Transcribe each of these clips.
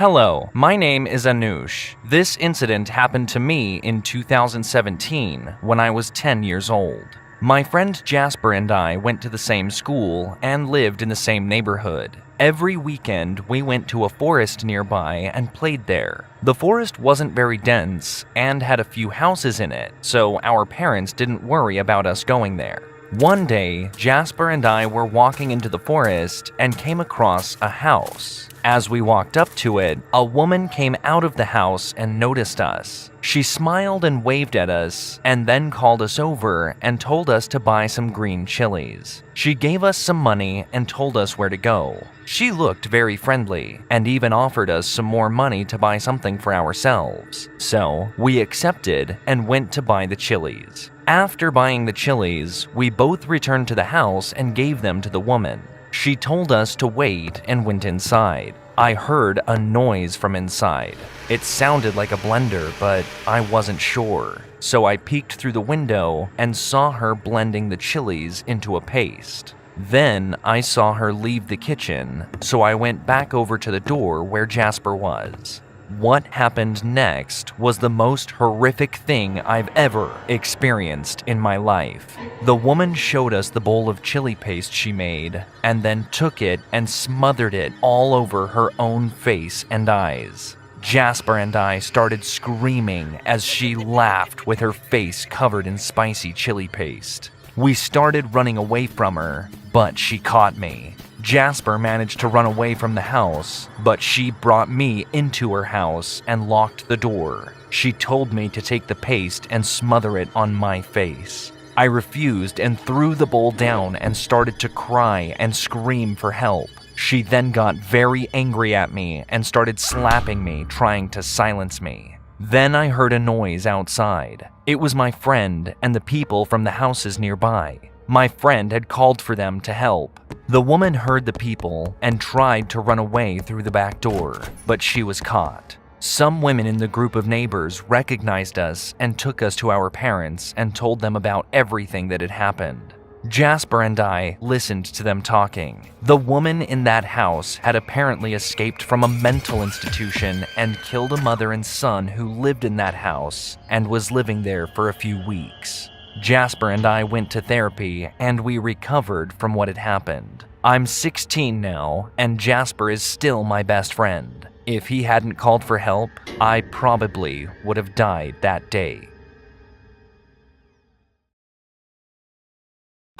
Hello, my name is Anush. This incident happened to me in 2017 when I was 10 years old. My friend Jasper and I went to the same school and lived in the same neighborhood. Every weekend, we went to a forest nearby and played there. The forest wasn't very dense and had a few houses in it, so our parents didn't worry about us going there. One day, Jasper and I were walking into the forest and came across a house. As we walked up to it, a woman came out of the house and noticed us. She smiled and waved at us and then called us over and told us to buy some green chilies. She gave us some money and told us where to go. She looked very friendly and even offered us some more money to buy something for ourselves. So we accepted and went to buy the chilies. After buying the chilies, we both returned to the house and gave them to the woman. She told us to wait and went inside. I heard a noise from inside. It sounded like a blender, but I wasn't sure. So I peeked through the window and saw her blending the chilies into a paste. Then I saw her leave the kitchen, so I went back over to the door where Jasper was. What happened next was the most horrific thing I've ever experienced in my life. The woman showed us the bowl of chili paste she made and then took it and smothered it all over her own face and eyes. Jasper and I started screaming as she laughed with her face covered in spicy chili paste. We started running away from her, but she caught me. Jasper managed to run away from the house, but she brought me into her house and locked the door. She told me to take the paste and smother it on my face. I refused and threw the bowl down and started to cry and scream for help. She then got very angry at me and started slapping me, trying to silence me. Then I heard a noise outside. It was my friend and the people from the houses nearby. My friend had called for them to help. The woman heard the people and tried to run away through the back door, but she was caught. Some women in the group of neighbors recognized us and took us to our parents and told them about everything that had happened. Jasper and I listened to them talking. The woman in that house had apparently escaped from a mental institution and killed a mother and son who lived in that house and was living there for a few weeks. Jasper and I went to therapy and we recovered from what had happened. I'm 16 now, and Jasper is still my best friend. If he hadn't called for help, I probably would have died that day.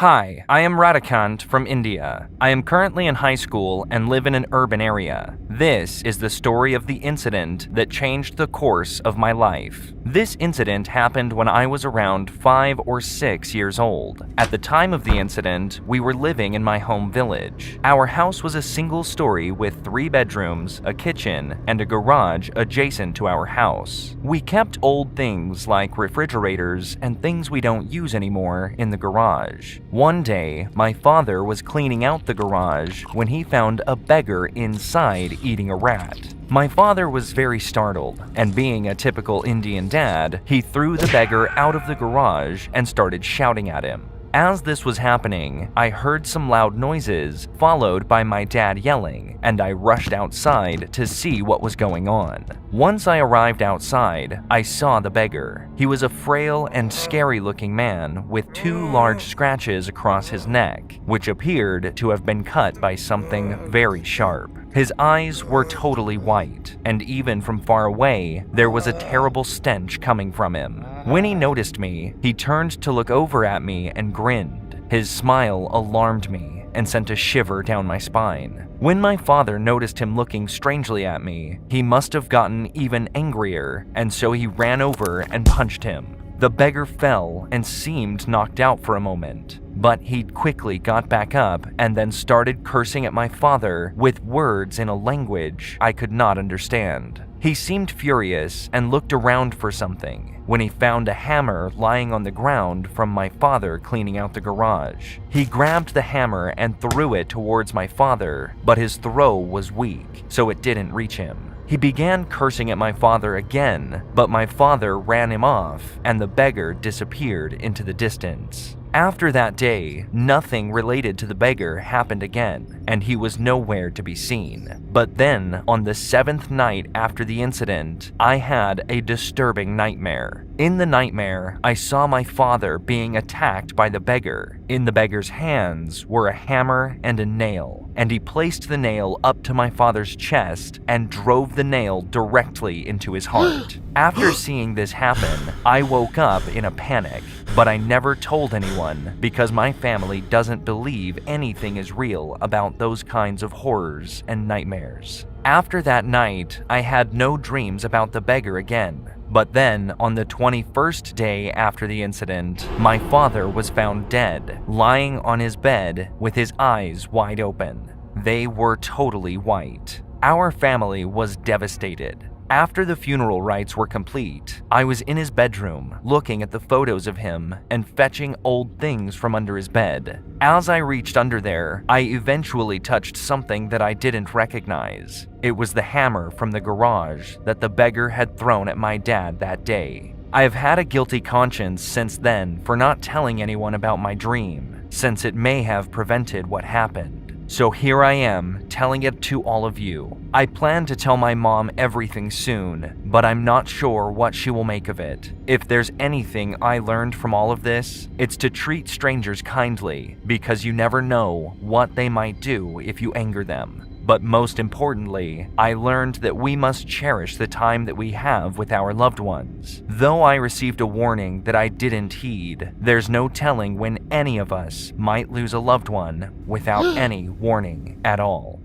Hi, I am Radhikant from India. I am currently in high school and live in an urban area. This is the story of the incident that changed the course of my life. This incident happened when I was around 5 or 6 years old. At the time of the incident, we were living in my home village. Our house was a single story with 3 bedrooms, a kitchen, and a garage adjacent to our house. We kept old things like refrigerators and things we don't use anymore in the garage. One day, my father was cleaning out the garage when he found a beggar inside eating a rat. My father was very startled, and being a typical Indian dad, he threw the beggar out of the garage and started shouting at him. As this was happening, I heard some loud noises, followed by my dad yelling, and I rushed outside to see what was going on. Once I arrived outside, I saw the beggar. He was a frail and scary-looking man with 2 large scratches across his neck, which appeared to have been cut by something very sharp. His eyes were totally white, and even from far away, there was a terrible stench coming from him. When he noticed me, he turned to look over at me and grinned. His smile alarmed me and sent a shiver down my spine. When my father noticed him looking strangely at me, he must have gotten even angrier, and so he ran over and punched him. The beggar fell and seemed knocked out for a moment, but he quickly got back up and then started cursing at my father with words in a language I could not understand. He seemed furious and looked around for something when he found a hammer lying on the ground from my father cleaning out the garage. He grabbed the hammer and threw it towards my father, but his throw was weak, so it didn't reach him. He began cursing at my father again, but my father ran him off and the beggar disappeared into the distance. After that day, nothing related to the beggar happened again, and he was nowhere to be seen. But then, on the 7th night after the incident, I had a disturbing nightmare. In the nightmare, I saw my father being attacked by the beggar. In the beggar's hands were a hammer and a nail, and he placed the nail up to my father's chest and drove the nail directly into his heart. After seeing this happen, I woke up in a panic, but I never told anyone because my family doesn't believe anything is real about those kinds of horrors and nightmares. After that night, I had no dreams about the beggar again. But then, on the 21st day after the incident, my father was found dead, lying on his bed with his eyes wide open. They were totally white. Our family was devastated. After the funeral rites were complete, I was in his bedroom looking at the photos of him and fetching old things from under his bed. As I reached under there, I eventually touched something that I didn't recognize. It was the hammer from the garage that the beggar had thrown at my dad that day. I have had a guilty conscience since then for not telling anyone about my dream, since it may have prevented what happened. So here I am, telling it to all of you. I plan to tell my mom everything soon, but I'm not sure what she will make of it. If there's anything I learned from all of this, it's to treat strangers kindly, because you never know what they might do if you anger them. But most importantly, I learned that we must cherish the time that we have with our loved ones. Though I received a warning that I didn't heed, there's no telling when any of us might lose a loved one without any warning at all.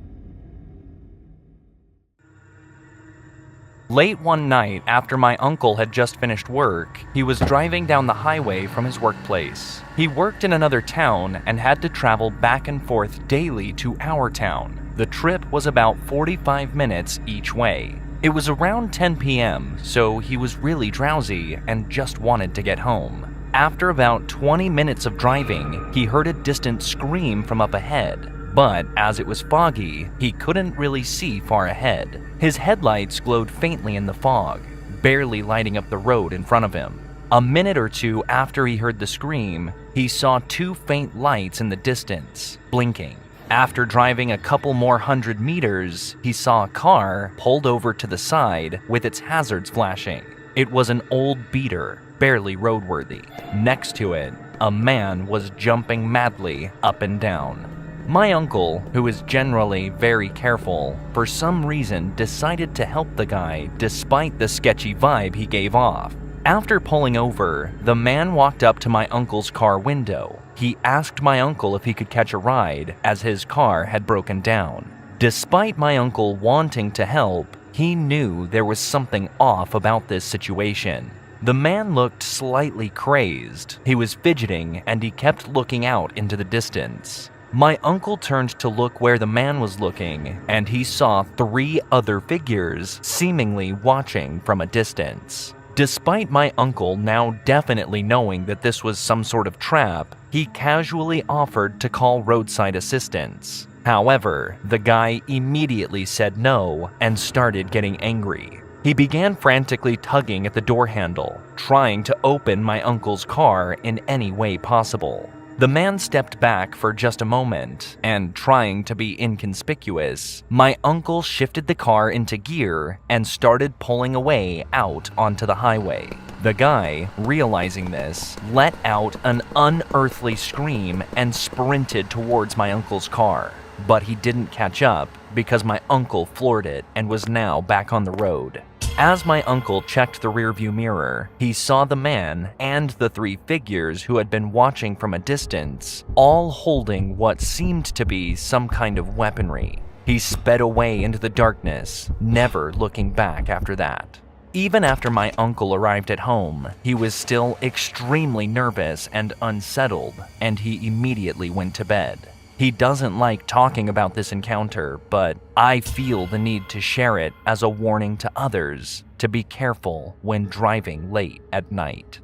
Late one night, after my uncle had just finished work, he was driving down the highway from his workplace. He worked in another town and had to travel back and forth daily to our town. The trip was about 45 minutes each way. It was around 10 p.m., so he was really drowsy and just wanted to get home. After about 20 minutes of driving, he heard a distant scream from up ahead. But as it was foggy, he couldn't really see far ahead. His headlights glowed faintly in the fog, barely lighting up the road in front of him. A minute or two after he heard the scream, he saw two faint lights in the distance, blinking. After driving a couple more 100 meters, he saw a car pulled over to the side with its hazards flashing. It was an old beater, barely roadworthy. Next to it, a man was jumping madly up and down. My uncle, who is generally very careful, for some reason decided to help the guy despite the sketchy vibe he gave off. After pulling over, the man walked up to my uncle's car window. He asked my uncle if he could catch a ride, as his car had broken down. Despite my uncle wanting to help, he knew there was something off about this situation. The man looked slightly crazed. He was fidgeting and he kept looking out into the distance. My uncle turned to look where the man was looking, and he saw 3 other figures seemingly watching from a distance. Despite my uncle now definitely knowing that this was some sort of trap, he casually offered to call roadside assistance. However, the guy immediately said no and started getting angry. He began frantically tugging at the door handle, trying to open my uncle's car in any way possible. The man stepped back for just a moment, and trying to be inconspicuous, my uncle shifted the car into gear and started pulling away out onto the highway. The guy, realizing this, let out an unearthly scream and sprinted towards my uncle's car. But he didn't catch up because my uncle floored it and was now back on the road. As my uncle checked the rearview mirror, he saw the man and the 3 figures who had been watching from a distance, all holding what seemed to be some kind of weaponry. He sped away into the darkness, never looking back after that. Even after my uncle arrived at home, he was still extremely nervous and unsettled, and he immediately went to bed. He doesn't like talking about this encounter, but I feel the need to share it as a warning to others to be careful when driving late at night.